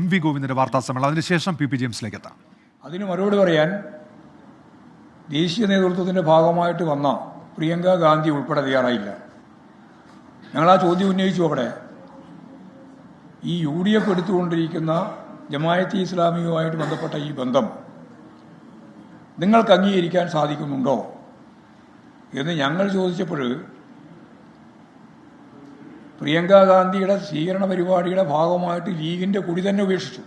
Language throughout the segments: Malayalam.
MV ഗോവിന്ദന്റെ വാർത്താ സമ്മേളനം, അതിനുശേഷം PP ജെയിംസിലേക്ക് എത്താം. അതിന് മറുപടി പറയാൻ ദേശീയ നേതൃത്വത്തിൻ്റെ ഭാഗമായിട്ട് വന്ന പ്രിയങ്ക ഗാന്ധി ഉൾപ്പെടെ തയ്യാറായില്ല. ഞങ്ങൾ ആ ചോദ്യം ഉന്നയിച്ചു. അവിടെ ഈ UDF എടുത്തുകൊണ്ടിരിക്കുന്ന ജമായത്തെ ഇസ്ലാമിയുമായിട്ട് ബന്ധപ്പെട്ട ഈ ബന്ധം നിങ്ങൾക്ക് അംഗീകരിക്കാൻ സാധിക്കുന്നുണ്ടോ എന്ന് ഞങ്ങൾ ചോദിച്ചപ്പോൾ പ്രിയങ്ക ഗാന്ധിയുടെ സ്വീകരണ പരിപാടിയുടെ ഭാഗമായിട്ട് ലീഗിൻ്റെ കൊടി തന്നെ ഉപേക്ഷിച്ചു.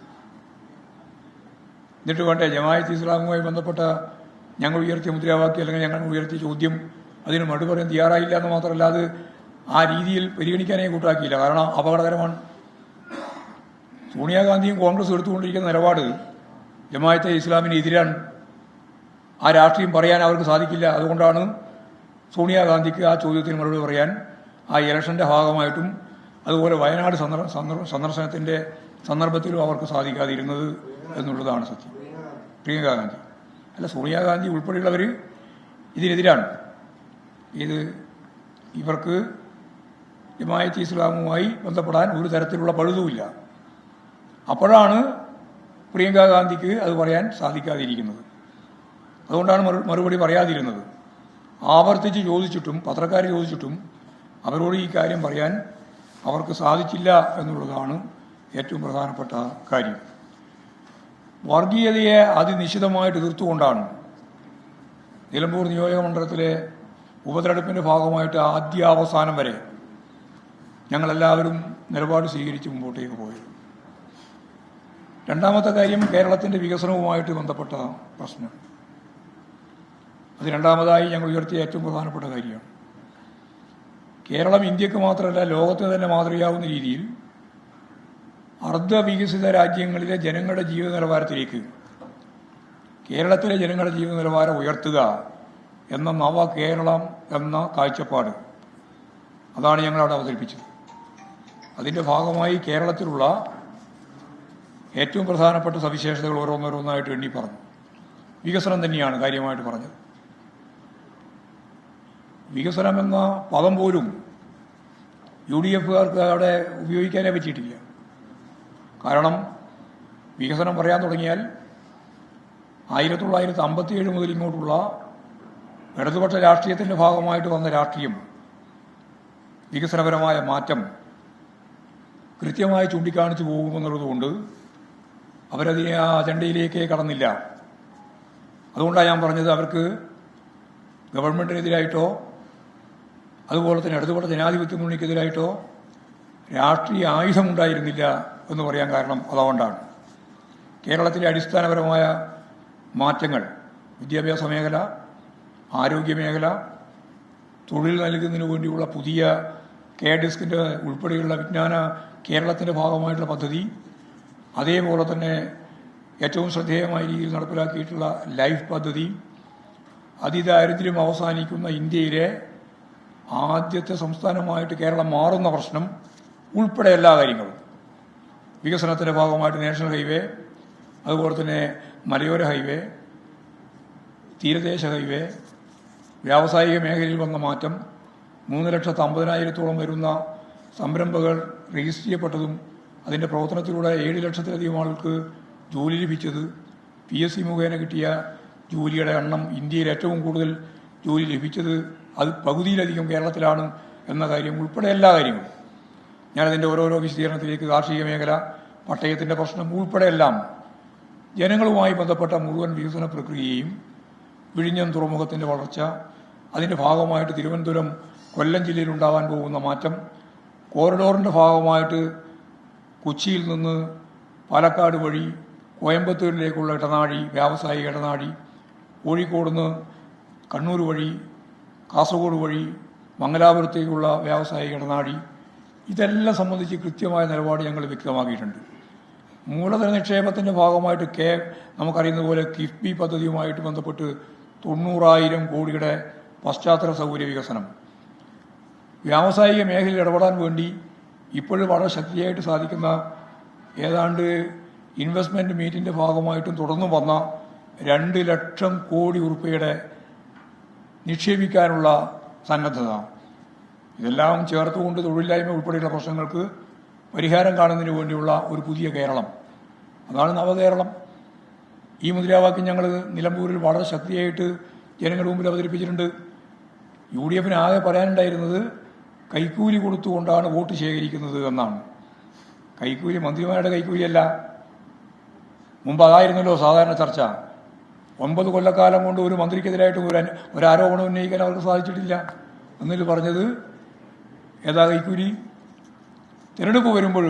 എന്നിട്ട് വേണ്ടേ ജമായത്ത് ഇസ്ലാമുമായി ബന്ധപ്പെട്ട ഞങ്ങൾ ഉയർത്തിയ മുദ്രാവാക്യം അല്ലെങ്കിൽ ഞങ്ങൾ ഉയർത്തിയ ചോദ്യം അതിന് മറുപടി പറയാൻ തയ്യാറായില്ല എന്ന് മാത്രമല്ല, അത് ആ രീതിയിൽ പരിഗണിക്കാനേ കൂട്ടാക്കിയില്ല. കാരണം അപകടകരമാണ്. സോണിയാഗാന്ധിയും കോൺഗ്രസ് എടുത്തുകൊണ്ടിരിക്കുന്ന നിലപാട് ജമായത്തെ ഇസ്ലാമിനെതിരാണ്. ആ രാഷ്ട്രീയം പറയാൻ അവർക്ക് സാധിക്കില്ല. അതുകൊണ്ടാണ് സോണിയാഗാന്ധിക്ക് ആ ചോദ്യത്തിന് മറുപടി പറയാൻ ആ ഇലക്ഷൻ്റെ ഭാഗമായിട്ടും അതുപോലെ വയനാട് സന്ദർശനത്തിൻ്റെ സന്ദർഭത്തിലും അവർക്ക് സാധിക്കാതിരുന്നത് എന്നുള്ളതാണ് സത്യം. പ്രിയങ്ക ഗാന്ധി അല്ല, സോണിയാഗാന്ധി ഉൾപ്പെടെയുള്ളവർ ഇതിനെതിരാണ്. ഇവർക്ക് ജമായത്ത് ഇസ്ലാമുമായി ബന്ധപ്പെടാൻ ഒരു തരത്തിലുള്ള പഴുതുമില്ല. അപ്പോഴാണ് പ്രിയങ്ക ഗാന്ധിക്ക് അത് പറയാൻ സാധിക്കാതിരിക്കുന്നത്. അതുകൊണ്ടാണ് മറുപടി പറയാതിരുന്നത്. ആവർത്തിച്ച് ചോദിച്ചിട്ടും പത്രക്കാർ ചോദിച്ചിട്ടും അവരോട് ഈ കാര്യം പറയാൻ അവർക്ക് സാധിച്ചില്ല എന്നുള്ളതാണ് ഏറ്റവും പ്രധാനപ്പെട്ട കാര്യം. വർഗീയതയെ അതിനിശ്ചിതമായിട്ട് എതിർത്തുകൊണ്ടാണ് നിലമ്പൂർ നിയോജക മണ്ഡലത്തിലെ ഉപതെരഞ്ഞെടുപ്പിൻ്റെ ഭാഗമായിട്ട് ആദ്യാവസാനം വരെ ഞങ്ങളെല്ലാവരും നിലപാട് സ്വീകരിച്ച് മുമ്പോട്ടേക്ക് പോയത്. രണ്ടാമത്തെ കാര്യം കേരളത്തിൻ്റെ വികസനവുമായിട്ട് ബന്ധപ്പെട്ട പ്രശ്നം. അത് രണ്ടാമതായി ഞങ്ങൾ ഉയർത്തിയ ഏറ്റവും പ്രധാനപ്പെട്ട കാര്യമാണ്. കേരളം ഇന്ത്യക്ക് മാത്രമല്ല ലോകത്തിന് തന്നെ മാതൃകയാവുന്ന രീതിയിൽ അർദ്ധവികസിത രാജ്യങ്ങളിലെ ജനങ്ങളുടെ ജീവിത നിലവാരത്തിലേക്ക് കേരളത്തിലെ ജനങ്ങളുടെ ജീവിത നിലവാരം ഉയർത്തുക എന്ന നവ കേരളം എന്ന കാഴ്ചപ്പാട്, അതാണ് ഞങ്ങളവിടെ അവതരിപ്പിച്ചത്. അതിൻ്റെ ഭാഗമായി കേരളത്തിലുള്ള ഏറ്റവും പ്രധാനപ്പെട്ട സവിശേഷതകൾ ഓരോന്നോരോന്നായിട്ട് എണ്ണി പറഞ്ഞു. വികസനം തന്നെയാണ് കാര്യമായിട്ട് പറഞ്ഞത്. വികസനം എന്ന പദം പോലും UDFകാർക്ക് അവിടെ ഉപയോഗിക്കാനേ പറ്റിയിട്ടില്ല. കാരണം വികസനം പറയാൻ തുടങ്ങിയാൽ 1957 മുതൽ ഇങ്ങോട്ടുള്ള ഇടതുപക്ഷ രാഷ്ട്രീയത്തിൻ്റെ ഭാഗമായിട്ട് വന്ന രാഷ്ട്രീയം വികസനപരമായ മാറ്റം കൃത്യമായി ചൂണ്ടിക്കാണിച്ചു പോകുമെന്നുള്ളതുകൊണ്ട് അവരതിനെ ആ അജണ്ടയിലേക്കേ കടന്നില്ല. അതുകൊണ്ടാണ് ഞാൻ പറഞ്ഞത്, അവർക്ക് ഗവൺമെൻറ്റിനെതിരായിട്ടോ അതുപോലെ തന്നെ ഇടതുപക്ഷ ജനാധിപത്യ മുന്നണിക്കെതിരായിട്ടോ രാഷ്ട്രീയ ആയുധമുണ്ടായിരുന്നില്ല എന്ന് പറയാൻ കാരണം അതുകൊണ്ടാണ്. കേരളത്തിലെ അടിസ്ഥാനപരമായ മാറ്റങ്ങൾ, വിദ്യാഭ്യാസ മേഖല, ആരോഗ്യ മേഖല, തൊഴിൽ നൽകുന്നതിന് വേണ്ടിയുള്ള പുതിയ KDISCിൻ്റെ ഉൾപ്പെടെയുള്ള വിജ്ഞാന കേരളത്തിൻ്റെ ഭാഗമായിട്ടുള്ള പദ്ധതി, അതേപോലെ തന്നെ ഏറ്റവും ശ്രദ്ധേയമായ രീതിയിൽ നടപ്പിലാക്കിയിട്ടുള്ള ലൈഫ് പദ്ധതി, അതിദാരിദ്ര്യം അവസാനിക്കുന്ന ഇന്ത്യയിലെ ആദ്യത്തെ സംസ്ഥാനമായിട്ട് കേരളം മാറുന്ന പ്രശ്നം ഉൾപ്പെടെ എല്ലാ കാര്യങ്ങളും, വികസനത്തിൻ്റെ ഭാഗമായിട്ട് നാഷണൽ ഹൈവേ, അതുപോലെ തന്നെ മലയോര ഹൈവേ, തീരദേശ ഹൈവേ, വ്യാവസായിക മേഖലയിൽ വന്ന മാറ്റം, 3,50,000-ഓളം വരുന്ന സംരംഭങ്ങൾ രജിസ്റ്റർ ചെയ്യപ്പെട്ടതും അതിൻ്റെ പ്രവർത്തനത്തിലൂടെ 7 ലക്ഷത്തിലധികം ആൾക്ക് ജോലി ലഭിച്ചത്, PSC മുഖേന കിട്ടിയ ജോലിയുടെ എണ്ണം ഇന്ത്യയിൽ ഏറ്റവും കൂടുതൽ ജോലി ലഭിച്ചത് അത് പകുതിയിലധികം കേരളത്തിലാണ് എന്ന കാര്യം ഉൾപ്പെടെ എല്ലാ കാര്യങ്ങളും ഞാനതിൻ്റെ ഓരോരോ വിശദീകരണത്തിലേക്ക്, കാർഷിക മേഖല, പട്ടയത്തിൻ്റെ പ്രശ്നം ഉൾപ്പെടെ എല്ലാം ജനങ്ങളുമായി ബന്ധപ്പെട്ട മുഴുവൻ വികസന പ്രക്രിയയും, വിഴിഞ്ഞം തുറമുഖത്തിൻ്റെ വളർച്ച, അതിൻ്റെ ഭാഗമായിട്ട് തിരുവനന്തപുരം കൊല്ലം ജില്ലയിൽ ഉണ്ടാകാൻ പോകുന്ന മാറ്റം, കോറിഡോറിൻ്റെ ഭാഗമായിട്ട് കൊച്ചിയിൽ നിന്ന് പാലക്കാട് വഴി കോയമ്പത്തൂരിലേക്കുള്ള ഇടനാഴി, വ്യാവസായിക ഇടനാഴി, കോഴിക്കോട് നിന്ന് കണ്ണൂർ വഴി കാസർഗോഡ് വഴി മംഗലാപുരത്തേക്കുള്ള വ്യാവസായിക ഇടനാഴി, ഇതെല്ലാം സംബന്ധിച്ച് കൃത്യമായ നിലപാട് ഞങ്ങൾ വ്യക്തമാക്കിയിട്ടുണ്ട്. മൂലധന നിക്ഷേപത്തിൻ്റെ ഭാഗമായിട്ട് നമുക്കറിയുന്ന പോലെ കിഫ്ബി പദ്ധതിയുമായിട്ട് ബന്ധപ്പെട്ട് 90,000 കോടിയുടെ പശ്ചാത്തല സൗകര്യ വികസനം, വ്യാവസായിക മേഖലയിൽ ഇടപെടാൻ വേണ്ടി ഇപ്പോഴും വളരെ ശക്തിയായിട്ട് സാധിക്കുന്ന ഏതാണ്ട് ഇൻവെസ്റ്റ്മെൻറ്റ് മീറ്റിൻ്റെ ഭാഗമായിട്ടും തുടർന്നു വന്ന 2 ലക്ഷം കോടി ഉറുപ്പികയുടെ നിക്ഷേപിക്കാനുള്ള സന്നദ്ധത, ഇതെല്ലാം ചേർത്തുകൊണ്ട് തൊഴിലില്ലായ്മ ഉൾപ്പെടെയുള്ള പ്രശ്നങ്ങൾക്ക് പരിഹാരം കാണുന്നതിന് വേണ്ടിയുള്ള ഒരു പുതിയ കേരളം അതാണ് നവകേരളം. ഈ മുദ്രാവാക്യം ഞങ്ങൾ നിലമ്പൂരിൽ വളരെ ശക്തിയായിട്ട് ജനങ്ങളുടെ മുമ്പിൽ അവതരിപ്പിച്ചിട്ടുണ്ട്. UDF ആകെ പറയാനുണ്ടായിരുന്നത് കൈക്കൂലി കൊടുത്തുകൊണ്ടാണ് വോട്ട് ശേഖരിക്കുന്നത് എന്നാണ്. കൈക്കൂലി മന്ത്രിമാരുടെ കൈക്കൂലിയല്ല. മുമ്പ് അതായിരുന്നല്ലോ സാധാരണ ചർച്ച. 9 കൊല്ലക്കാലം കൊണ്ട് ഒരു മന്ത്രിക്കെതിരായിട്ട് ഒരു ആരോപണം ഉന്നയിക്കാൻ അവർക്ക് സാധിച്ചിട്ടില്ല. എന്നിട്ട് പറഞ്ഞത് ഏതാ കൈക്കൂലി? തിരഞ്ഞെടുപ്പ് വരുമ്പോൾ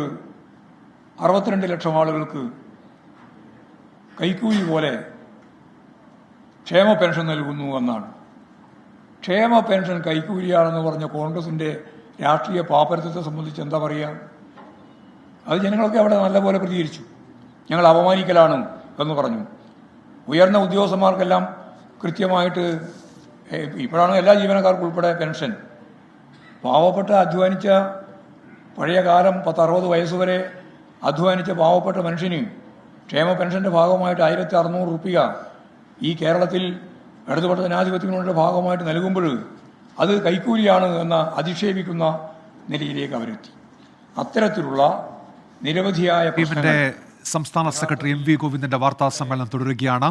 62 ലക്ഷം ആളുകൾക്ക് കൈക്കൂലി പോലെ ക്ഷേമ പെൻഷൻ നൽകുന്നു എന്നാണ്. ക്ഷേമ പെൻഷൻ കൈക്കൂലിയാണെന്ന് പറഞ്ഞ കോൺഗ്രസിൻ്റെ രാഷ്ട്രീയ പാപ്പരത്വത്തെ സംബന്ധിച്ച് എന്താ പറയുക? അത് ജനങ്ങളൊക്കെ അവിടെ നല്ലപോലെ പ്രതികരിച്ചു. ഞങ്ങൾ അപമാനിക്കലാണ് എന്ന് പറഞ്ഞു. ഉയർന്ന ഉദ്യോഗസ്ഥന്മാർക്കെല്ലാം കൃത്യമായിട്ട് ഇപ്പോഴാണ് എല്ലാ ജീവനക്കാർക്കും ഉൾപ്പെടെ പെൻഷൻ. പാവപ്പെട്ട അധ്വാനിച്ച പഴയ കാലം 10-60 വയസ്സുവരെ അധ്വാനിച്ച പാവപ്പെട്ട മനുഷ്യന് ക്ഷേമ പെൻഷൻ്റെ ഭാഗമായിട്ട് 1600 റുപ്യ ഈ കേരളത്തിൽ ഇടതുപക്ഷ ജനാധിപത്യങ്ങളുടെ ഭാഗമായിട്ട് നൽകുമ്പോൾ അത് കൈക്കൂലിയാണ് എന്ന അധിക്ഷേപിക്കുന്ന നിലയിലേക്ക് അവരെത്തി. അത്തരത്തിലുള്ള നിരവധിയായ സംസ്ഥാന സെക്രട്ടറി MV ഗോവിന്ദന്റെ വാർത്താ സമ്മേളനം തുടരുകയാണ്.